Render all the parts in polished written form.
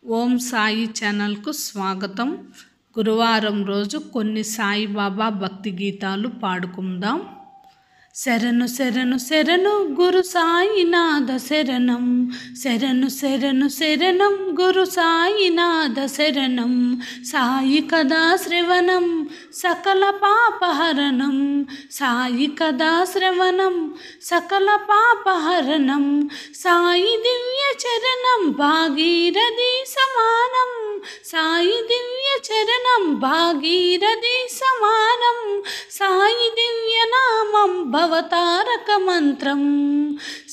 ఓం సాయి ఛానల్కు స్వాగతం. గురువారం రోజు కొన్ని సాయిబాబా భక్తి గీతాలు పాడుకుందాం. శరణు శరణు శరణు గురు సాయినాథ శరణం, శరణు శరణు శరణం గురు సాయినాథ శరణం. సాయి కదా శ్రవణం సకల పాపహరణం, సాయి కదా శ్రవణం సకల పాపహరణం. సాయి దివ్య చరణం భాగీరథి సమానం, సాయి దివ్య చరణం భాగీరథి సమానం. సాయి దివ్య నామం భవతారక మంత్రం.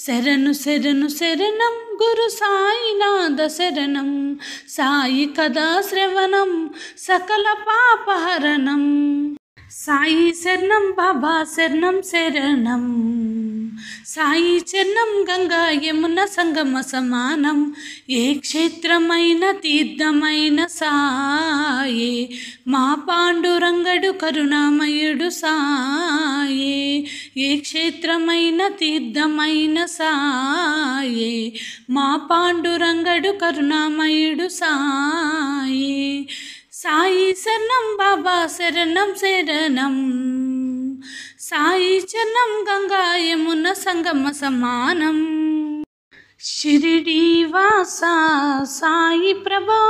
శరణు శరణు శరణం గురు సాయినాథ శరణం, సాయి కదా శ్రవణం సకల పాపహరణం. సాయి శరణం బాబా శరణం శరణం, సాయి చరణం గంగా యమున సంగమ సమానం. ఏ క్షేత్రమైన తీర్థమైన సాయే, మా పాండురంగడు కరుణామయుడు సాయే. ఏ క్షేత్రమైన తీర్థమైన సాయే, మా పాండురంగడు కరుణామయుడు సాయే. సాయి శరణం బాబా శరణం శరణం, సాయి చరణం గంగా యమున సంగమ సమానం. షిరిడి వాసా సాయి ప్రభో,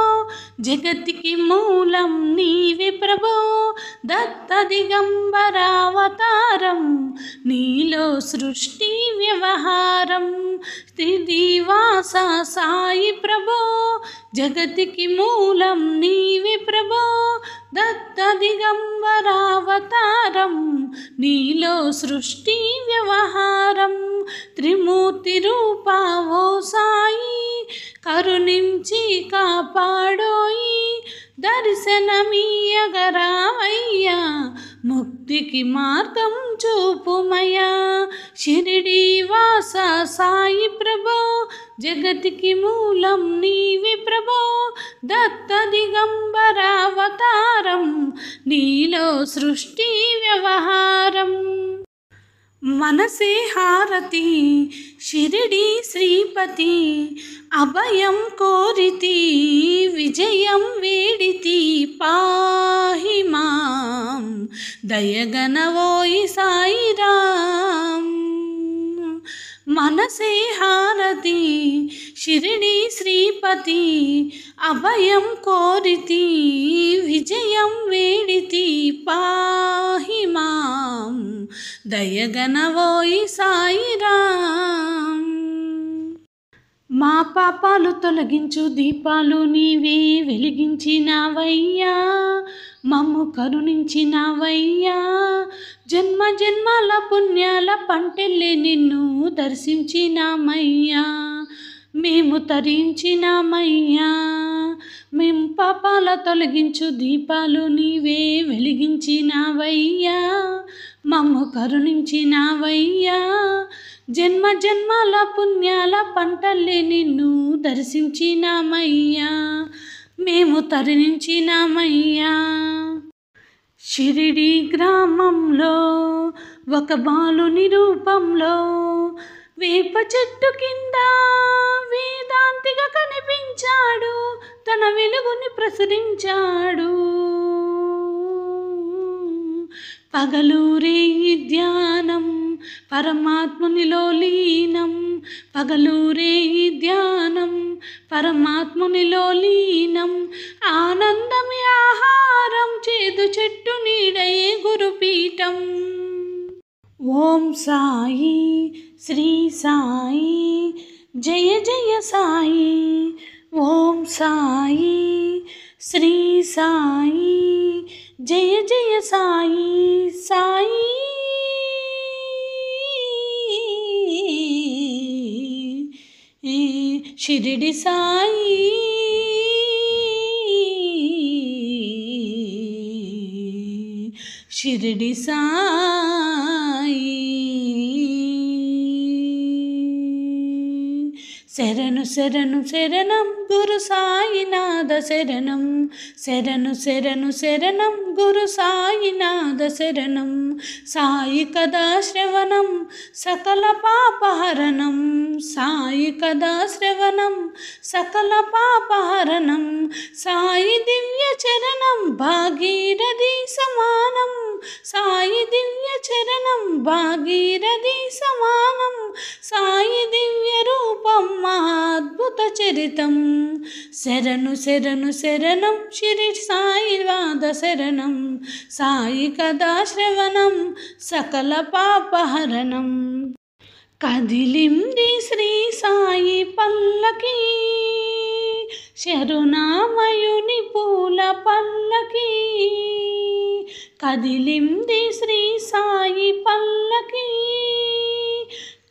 జగతికి మూలం నీవే ప్రభో. దత్త దిగంబరావతారం, నీలో సృష్టి వ్యవహారం. శ్రీనివాస సాయి ప్రభో, జగతికి మూలం నీవే ప్రభో. దత్త దిగంబరావతారం, నీలో సృష్టి వ్యవహారం. త్రిమూర్తి రూపా ఓ సాయి, కరుణించి కాపాడోయి. దర్శనమీయగరావయ్యా, ముక్తికి మార్గం చూపుమయ్యా. షిరిడి వాస సాయి ప్రభో, జగతికి మూలం నీవే ప్రభో. దత్త దిగంబరావతారం, నీలో సృష్టి వ్యవహారం. మనసే హారతి షిరిడి శ్రీపతి, అభయం కోరితి విజయం వేడితి. పాహి మాం దయగనవోయి సాయిరాం. మనసే హారతి షిరిడి శ్రీపతి, అభయం కోరితి విజయం వేడితి. పాహి మాం దయగనవోయి సాయిరాం. మా పాపాలు తొలగించు దీపాలు నీవే వెలిగించినావయ్యా, మమ్ము కరుణించినావయ్యా. జన్మ జన్మాల పుణ్యాల పంటెల్లే నిన్ను దర్శించినామయ్యా, మేము తరించినామయ్యా. మేము పాపాల తొలగించు దీపాలు నీవే వెలిగించినావయ్యా, మమ్ము కరుణించినావయ్యా. జన్మ జన్మాల పుణ్యాల పంటల్లే నిన్ను దర్శించినామయ్యా, మేము తరించినామయ్యా. షిరిడి గ్రామంలో ఒక బాలుని రూపంలో, వేప చెట్టు కింద వేదాంతిగా కనిపించాడు, తన వెలుగుని ప్రసరించాడు. పగలూరే ఈ ధ్యానం పరమాత్మునిలో లీనం, పగలూరే ఈ ధ్యానం పరమాత్మునిలో లీనం. ఆనందమే ఆహారం, చేదు చెట్టు నీడయే గురుపీఠం. ఓం సాయి శ్రీ సాయి జయ జయ సాయి. ఓం సాయి శ్రీ సాయి జయ జయ సాయి. సాయి షిరిడి సాయి, షిరిడి సాయి. శరణు శరణు శరణం గురు సాయినాథ శరణం శరణు శరణు శరణం గురు సాయినాథ శరణం సాయి కదా శ్రవణం సకల పాపహరణం సాయి కదా శ్రవణం సకల పాపహరణం సాయి దివ్య చరణం భాగీరథి సమానం సాయి దివ్య చరణం భాగీరథి సమానం సాయి దివ్య రూపం మహాద్భుత చరితం శరణు శరణు శరణం శిరిడి సాయినాథ శరణం సాయి కదా శ్రవణం సకల పాపహరణం కదిలింది శ్రీ సాయి పల్లకి శరణామయుని పూల పల్లకి కదిలింది శ్రీ సాయి పల్లకి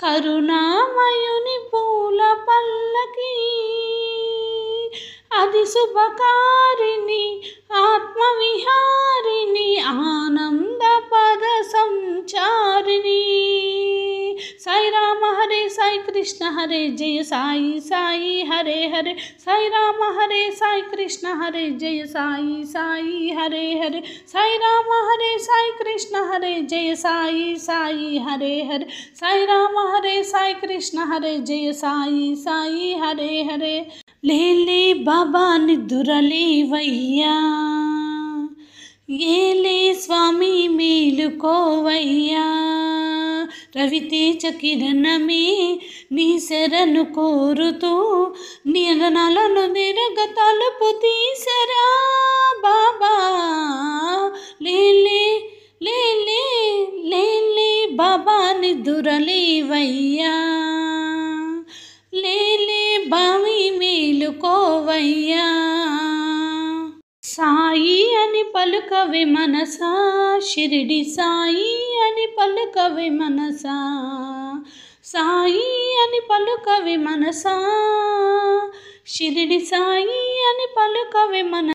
కరుణామయుని పూల పల్లకి అది శుభకారిణి ఆత్మవిహారిణి ఆనంద పద సంచారిణి సాయి రామ హరే సాయి కృష్ణ హరే జయ సాయి సాయి హరే హరే సాయి రామ హరే సాయి కృష్ణ హరే జయ సాయి సాయి హరే హరే సాయి రామ హరే సాయి కృష్ణ హరే జయ సాయి సాయి హరే హరే సాయి రామ హరే సాయి కృష్ణ హరే జయ సాయి సాయి హరే హరే లేలే బాబా నిద్దురలేవయ్యా ఏలే స్వామి మేలుకోవయ్యా రవితేజ కిరణమే నీ శరణు కోరుతూ నిరనలను నిరగ తలుపు తీసరా బాబా లేలే లేలే లేలే బాబా నిద్దురలేవయ్యా లేలే బావి మేలుకోవయ్యా సాయి అని పలుకవే మనసా షిరిడి సాయి అని పలుకవే మనసా సాయి అని పలుకవే మనసా షిరిడి సాయి అని పలుకవే మనసా